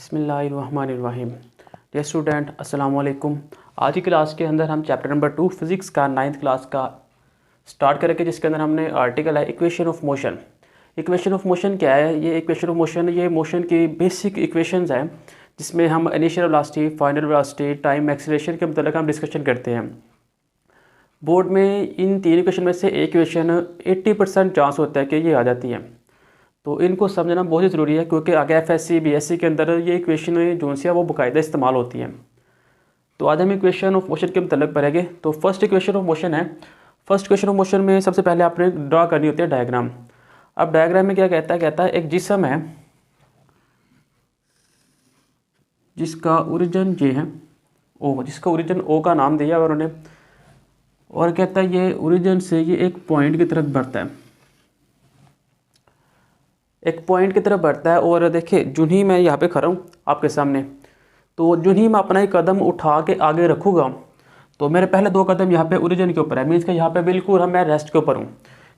बिस्मिल्लाहिर्रहमानिर्रहीम। Dear student, अस्सलाम वालेकुम। आज की क्लास के अंदर हम चैप्टर नंबर 2 फिज़िक्स का 9th क्लास का स्टार्ट करेंगे, जिसके अंदर हमने आर्टिकल है equation of motion. Equation of motion क्या है? ये इक्वेशन ऑफ मोशन ये मोशन की बेसिक इक्वेशंस हैं, जिसमें हम initial velocity, final velocity, time, acceleration के मतलब हम डिस्कशन करते हैं। बोर्ड में इन तीन इक्वेशन में से एक इक्वेशन 80% चांस होता है कि ये आ जाती है, तो इनको समझना बहुत ही ज़रूरी है, क्योंकि आगे एफएससी बीएससी के अंदर ये इक्वेशन जो सी है वो बाकायदा इस्तेमाल होती हैं। तो आज हम इक्वेशन ऑफ मोशन के मतलब पढ़ेंगे। तो फर्स्ट इक्वेशन ऑफ मोशन है। फर्स्ट इक्वेशन ऑफ मोशन में सबसे पहले आपने ड्रा करनी होती है डायग्राम। अब डायग्राम में क्या कहता है एक जिस्म है जिसका ओरिजिन ये है ओ, जिसका ओरिजिन ओ का नाम दिया और उन्होंने, और कहता है ये ओरिजिन से ये एक पॉइंट की तरफ बढ़ता है, एक पॉइंट की तरफ बढ़ता है। और देखिए जो ही मैं यहाँ पे खड़ा हूँ आपके सामने, तो जो ही मैं अपना एक कदम उठा के आगे रखूँगा तो मेरे पहले दो कदम यहाँ पे ओरिजिन के ऊपर है, मीन्स कि यहाँ पे बिल्कुल मैं रेस्ट के ऊपर हूँ।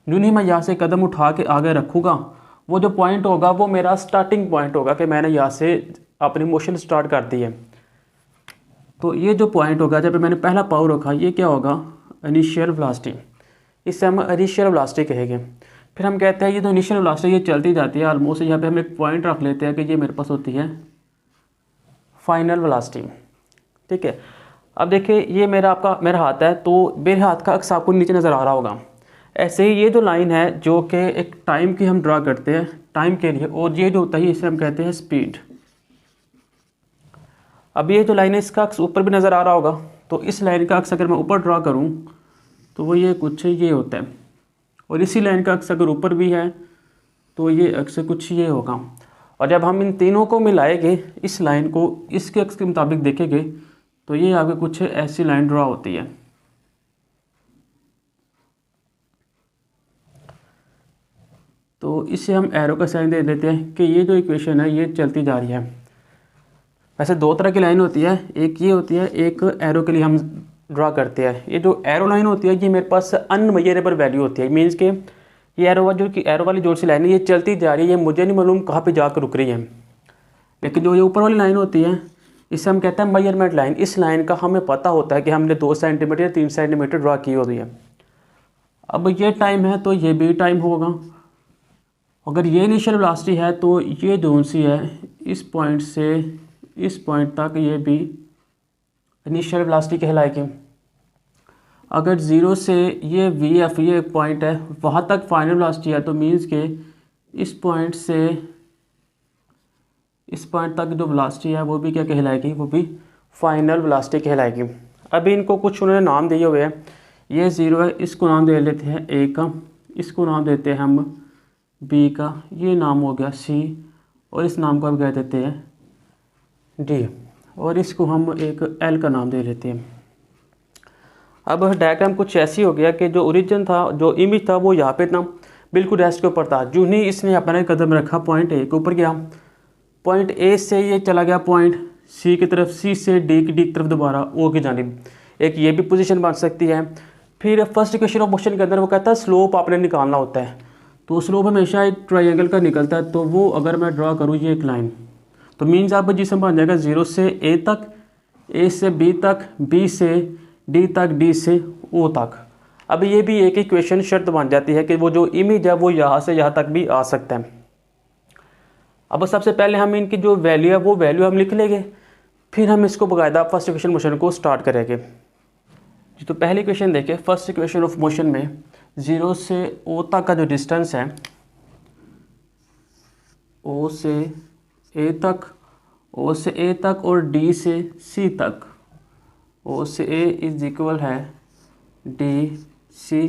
जो ही मैं यहाँ से कदम उठा के आगे रखूँगा, वो जो पॉइंट होगा वो मेरा स्टार्टिंग पॉइंट होगा कि मैंने यहाँ से अपनी मोशन स्टार्ट कर दी है। तो ये जो पॉइंट होगा जब मैंने पहला पाँव रखा, ये क्या होगा? Initial velocity. इससे हम इनिशियल वेलोसिटी कहेंगे। फिर हम कहते हैं ये तो इनिशियल वेलोसिटी ये चलती जाती है ऑलमोस्ट, यहाँ पे हम एक पॉइंट रख लेते हैं कि ये मेरे पास होती है फाइनल वेलोसिटी। ठीक है। अब देखिए ये मेरा हाथ है, तो मेरे हाथ का अक्स आपको नीचे नज़र आ रहा होगा। ऐसे ही ये जो लाइन है जो कि एक टाइम की हम ड्रा करते हैं टाइम के लिए, और ये जो होता है इसे हम कहते हैं स्पीड। अब ये जो लाइन है इसका अक्स ऊपर भी नज़र आ रहा होगा, तो इस लाइन का अक्स अगर मैं ऊपर ड्रा करूँ तो वो ये कुछ ये होता है, और इसी लाइन का अक्स अगर ऊपर भी है तो ये अक्स कुछ ये होगा। और जब हम इन तीनों को मिलाएंगे, इस लाइन को इसके अक्स के मुताबिक देखेंगे, तो ये आगे कुछ ऐसी लाइन ड्रा होती है। तो इसे हम एरो का साइन दे देते हैं कि ये जो इक्वेशन है ये चलती जा रही है। वैसे दो तरह की लाइन होती है, एक ये होती है, एक एरो के लिए हम ड्रा करते हैं। ये जो एरो लाइन होती है ये मेरे पास अनमेजरेबल वैल्यू होती है, मीन्स के ये एरो वाली जो सी लाइन है ये चलती जा रही है, मुझे नहीं मालूम कहाँ पे जाकर रुक रही है। लेकिन जो ये ऊपर वाली लाइन होती है इसे हम कहते हैं मेजरमेंट लाइन। इस लाइन का हमें पता होता है कि हमने 2 सेंटीमीटर या 3 सेंटीमीटर ड्रा की होती है। अब ये टाइम है तो ये भी टाइम होगा। अगर ये इनिशियल वेलोसिटी है तो ये जो सी है इस पॉइंट से इस पॉइंट तक ये भी इनिशियल वेलोसिटी कहलाएगी। अगर ज़ीरो से ये वी एफ ये एक पॉइंट है वहाँ तक फाइनल वेलोसिटी है, तो मीन्स के इस पॉइंट से इस पॉइंट तक जो वेलोसिटी है वो भी क्या कहलाएगी? वो भी फाइनल वेलोसिटी कहलाएगी। अभी इनको कुछ उन्होंने नाम दिए हुए हैं। ये ज़ीरो है, इसको नाम दे लेते हैं ए का, इसको नाम देते हैं हम बी का, ये नाम हो गया सी, और इस नाम को हम कह देते हैं डी, और इसको हम एक एल का नाम दे लेते हैं। अब डायग्राम कुछ ऐसी हो गया कि जो ओरिजिन था, जो इमेज था, वो यहाँ पे ना बिल्कुल रेस्ट के ऊपर था। जो नहीं इसने अपना कदम रखा पॉइंट ए के ऊपर गया, पॉइंट ए से ये चला गया पॉइंट सी की तरफ, सी से डी की तरफ दोबारा ओ की जानिब। एक ये भी पोजीशन बन सकती है। फिर फर्स्ट इक्वेशन ऑफ मोशन के अंदर वो कहता है स्लोप आपने निकालना होता है। तो स्लोप हमेशा एक ट्राइंगल का निकलता है, तो वो अगर मैं ड्रा करूँ ये एक लाइन, तो मीन्स आप जिसमें बन जाएगा 0 से ए तक, ए से बी तक, बी से डी तक, डी से ओ तक। अब ये भी एक इक्वेशन शर्त बन जाती है कि वो जो इमेज है वो यहाँ से यहाँ तक भी आ सकता है। अब सबसे पहले हम इनकी जो वैल्यू है वो वैल्यू हम लिख लेंगे, फिर हम इसको बाकायदा फर्स्ट इक्वेशन मोशन को स्टार्ट करेंगे। तो पहली इक्वेशन देखिए, फर्स्ट इक्वेशन ऑफ मोशन में 0 से ओ तक का जो डिस्टेंस है, ओ से ए तक, ओ से ए तक और डी से सी तक, ओ से ए इज इक्वल है डी सी,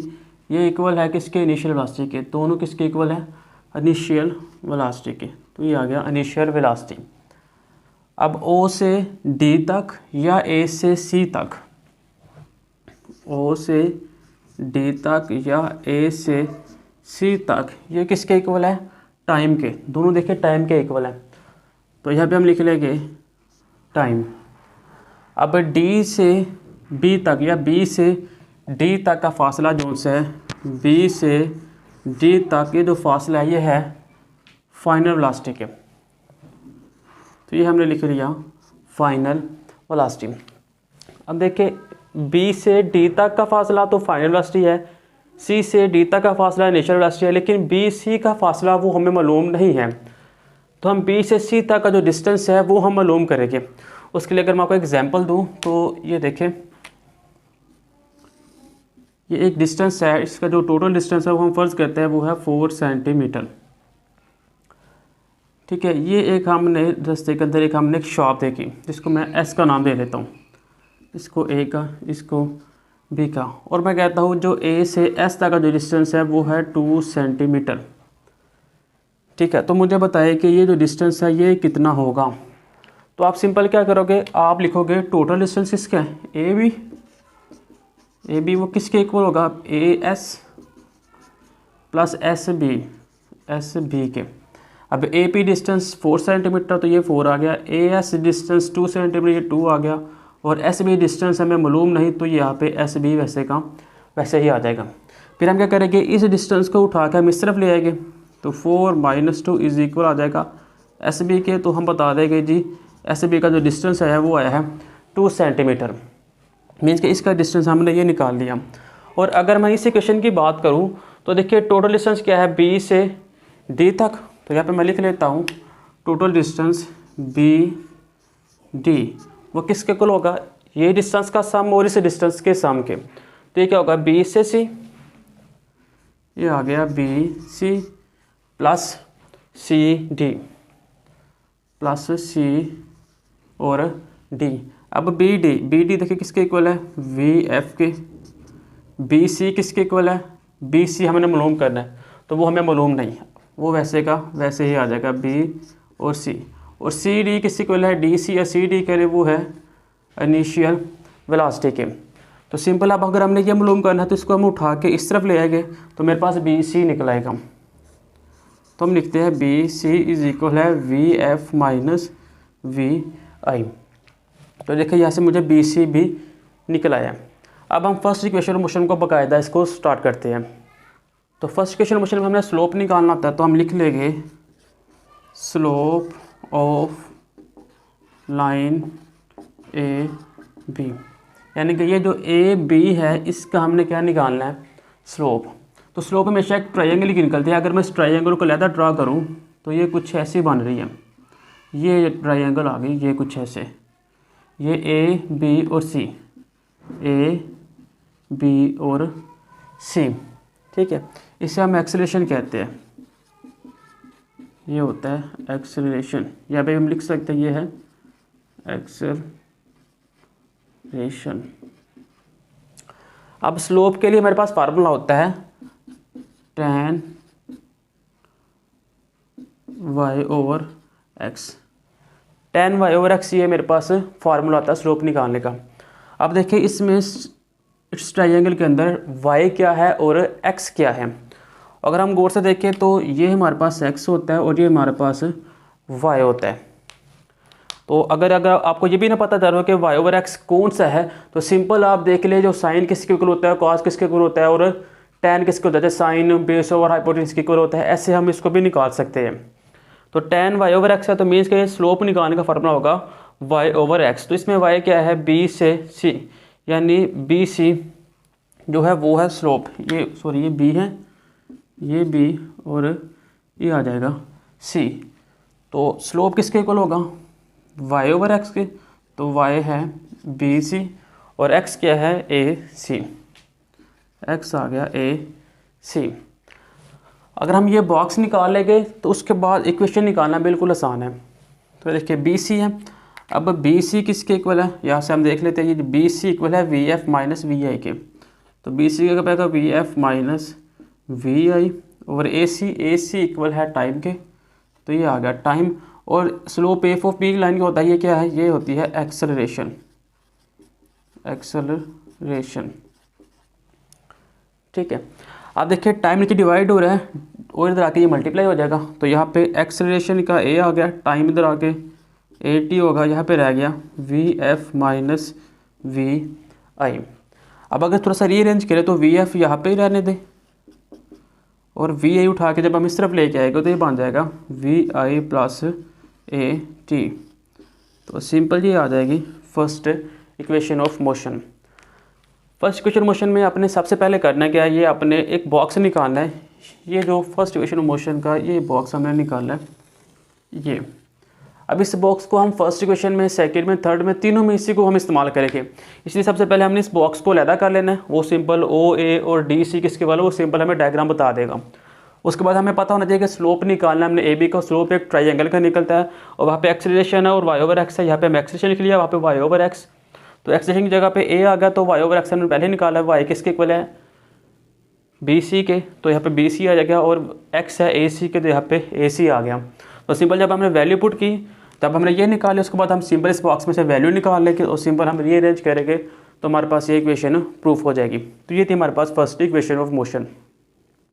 ये इक्वल है किसके? इनिशियल वेलोसिटी के। दोनों किसके इक्वल है? इनिशियल वेलोसिटी के। तो ये आ गया इनिशियल वेलोसिटी। अब ओ से डी तक या ए से सी तक, ओ से डी तक या ए से सी तक, ये किसके इक्वल है? टाइम के। दोनों देखिए टाइम के इक्वल है, तो यहाँ पे हम लिख लेंगे टाइम। अब डी से बी तक या बी से डी तक का फासला जो से है, बी से डी तक ये जो फासला है ये है फाइनल वेलोसिटी के। तो ये हमने लिख लिया फाइनल वेलोसिटी। अब देखिए बी से डी तक का फासला तो फाइनल वेलोसिटी है, सी से डी तक का फासला इनिशियल वेलोसिटी है, लेकिन बी सी का फासला वो हमें मालूम नहीं है। तो हम बी से सी तक का जो डिस्टेंस है वो हम मालूम करेंगे। उसके लिए अगर मैं आपको एग्जांपल दूं तो ये देखें, ये एक डिस्टेंस है, इसका जो टोटल डिस्टेंस है वो हम फर्ज करते हैं वो है 4 सेंटीमीटर। ठीक है, ये एक हमने रास्ते के अंदर एक हमने एक शॉप देखी जिसको मैं एस का नाम दे देता हूँ, इसको ए का, इसको बी का, और मैं कहता हूँ जो ए से एस तक का जो डिस्टेंस है वो है 2 सेंटीमीटर। ठीक है, तो मुझे बताइए कि ये जो डिस्टेंस है ये कितना होगा। तो आप सिंपल क्या करोगे, आप लिखोगे टोटल डिस्टेंस किसका है, ए बी वो किसके इक्वल होगा, A S plus S B के। अब ए पी डिस्टेंस 4 सेंटीमीटर तो ये 4 आ गया, ए एस डिस्टेंस 2 सेंटीमीटर ये 2 आ गया, और एस बी डिस्टेंस हमें मालूम नहीं तो यहाँ पे एस बी वैसे का वैसे ही आ जाएगा। फिर हम क्या करेंगे, इस डिस्टेंस को उठा के हम इस तरफ ले आएंगे तो 4 - 2 इज इक्वल आ जाएगा एस बी के। तो हम बता देंगे जी एस बी का जो डिस्टेंस है वो आया है 2 सेंटीमीटर, मीन्स कि इसका डिस्टेंस हमने ये निकाल लिया। और अगर मैं इस इक्वेशन की बात करूँ तो देखिए टोटल डिस्टेंस क्या है बी से डी तक, तो यहाँ पे मैं लिख लेता हूँ टोटल डिस्टेंस बी डी वो किसके इक्वल होगा, ये डिस्टेंस का सम और इस डिस्टेंस के सम के। तो ये क्या होगा, बी से सी, ये आ गया B C plus C D plus C और डी। अब बी डी देखिए किसके इक्वल है, वी एफ के। बी सी किसके इक्वल है, बी सी हमें मालूम करना है तो वो हमें मालूम नहीं है, वो वैसे का वैसे ही आ जाएगा बी और सी। और सी डी किसके इक्वल है, डी सी या सी डी के लिए वो है इनिशियल वेलोसिटी के। तो सिंपल अब अगर हमने ये मालूम करना है तो इसको हम उठा के इस तरफ ले आएंगे तो मेरे पास बी सी निकल आएगा। तो हम लिखते हैं बी सी इज इक्वल है वी एफ माइनस वी आई। तो देखिए यहाँ से मुझे बी सी भी निकल आया। अब हम फर्स्ट इक्वेशन मोशन को बाकायदा इसको स्टार्ट करते हैं। तो फर्स्ट इक्वेशन मोशन में हमने स्लोप निकालना होता है, तो हम लिख लेंगे slope of line A B, यानी कि ये जो ए बी है इसका हमने क्या निकालना है, स्लोप। तो स्लोप हमेशा एक ट्रायंगल की निकलती है। अगर मैं इस ट्रायंगल को लहदा ड्रा करूँ तो ये कुछ ऐसी बन रही है, ये ट्रायंगल आ गई, ये कुछ ऐसे, ये ए बी और सी, ए बी और सी। ठीक है, इसे हम एक्सेलरेशन कहते हैं, ये होता है एक्सेलरेशन। यहाँ पे हम लिख सकते हैं ये है एक्सेलरेशन। अब स्लोप के लिए हमारे पास फार्मूला होता है tan y/x। tan y/x ये मेरे पास फार्मूला आता है स्लोप निकालने का। अब देखिए इसमें इस ट्रायंगल के अंदर y क्या है और x क्या है। अगर हम गौर से देखें तो ये हमारे पास x होता है और ये हमारे पास y होता है। तो अगर आपको ये भी ना पता चल रहा हो कि y/x कौन सा है तो सिंपल आप देख ले, जो साइन किसके इक्वल होता है, कॉस किसके इक्वल होता है और tan किसके होता है, साइन बेस ओवर हाइपोटेन्यूज किसके इक्वल होता है। ऐसे हम इसको भी निकाल सकते हैं। तो tan y/x है तो मीन्स के स्लोप निकालने का फार्मूला होगा y/x। तो इसमें y क्या है, b से c, यानी बी सी जो है वो है स्लोप। ये सॉरी ये b है, ये b और ये आ जाएगा c। तो स्लोप किसके इक्वल होगा, y/x के। तो y है बी सी और x क्या है, ए सी। x आ गया ए सी। अगर हम ये बॉक्स निकाल लेंगे तो उसके बाद इक्वेशन निकालना बिल्कुल आसान है। तो देखिए बी सी है, अब बी सी किसके इक्वल है, यहाँ से हम देख लेते हैं ये बी सी इक्वल है वी एफ माइनस वी आई के। तो बी सी का पाएगा वी एफ माइनस वी आई और ए सी इक्वल है टाइम के। तो ये आ गया टाइम। और slope F of B line का होता है, ये क्या है, ये होती है एक्सेलरेशन। ठीक है, आप देखिए टाइम नीचे डिवाइड हो रहा है और इधर आके ये मल्टीप्लाई हो जाएगा। तो यहाँ पे एक्सेलरेशन का ए आ गया, टाइम इधर आके ए टी होगा, यहाँ पे रह गया वी एफ माइनस वी आई। अब अगर थोड़ा सा रीअरेंज करें तो वी एफ यहाँ पे ही रहने दें और वी आई उठा के जब हम इस तरफ लेके आएंगे तो ये बन जाएगा V I plus A T. तो सिंपल ये आ जाएगी first equation of motion. First equation motion में आपने सबसे पहले करना क्या है, ये आपने एक बॉक्स निकालना है। ये जो फर्स्ट इक्वेशन ऑफ मोशन का ये बॉक्स हमने निकालना है ये। अब इस बॉक्स को हम फर्स्ट इक्वेशन में, सेकंड में, थर्ड में, तीनों में इसी को हम इस्तेमाल करेंगे। इसलिए सबसे पहले हमने इस बॉक्स को अलग कर लेना है। वो सिंपल ओ ए और डी सी किसके वाला, वो सिंपल हमें डायग्राम बता देगा। उसके बाद हमें पता होना चाहिए कि स्लोप निकालना है हमने। ए बी का स्लोप एक ट्राइंगल का निकलता है और वहाँ पे एक्सेलरेशन है और वाई ओवर एक्स है। यहाँ पे हम एक्सेलरेशन लिख लिया, वहाँ पे वाई ओवर एक्स। तो एक्सेलरेशन की जगह पे ए आ गया, तो वाई ओवर एक्स हमने पहले निकाला है। वाई किसके इक्वल है, बी सी के, तो यहाँ पे बी सी आ जाएगा। और एक्स है ए सी के, तो यहाँ पे ए सी आ गया। तो सिंपल जब हमने वैल्यू पुट की तब हमने ये निकाले। उसके बाद हम सिंपल इस बॉक्स में से वैल्यू निकाल लेंगे और सिंपल हम रीअरेंज करेंगे तो हमारे पास ये इक्वेशन प्रूफ हो जाएगी। तो ये थी हमारे पास फर्स्ट इक्वेशन ऑफ मोशन।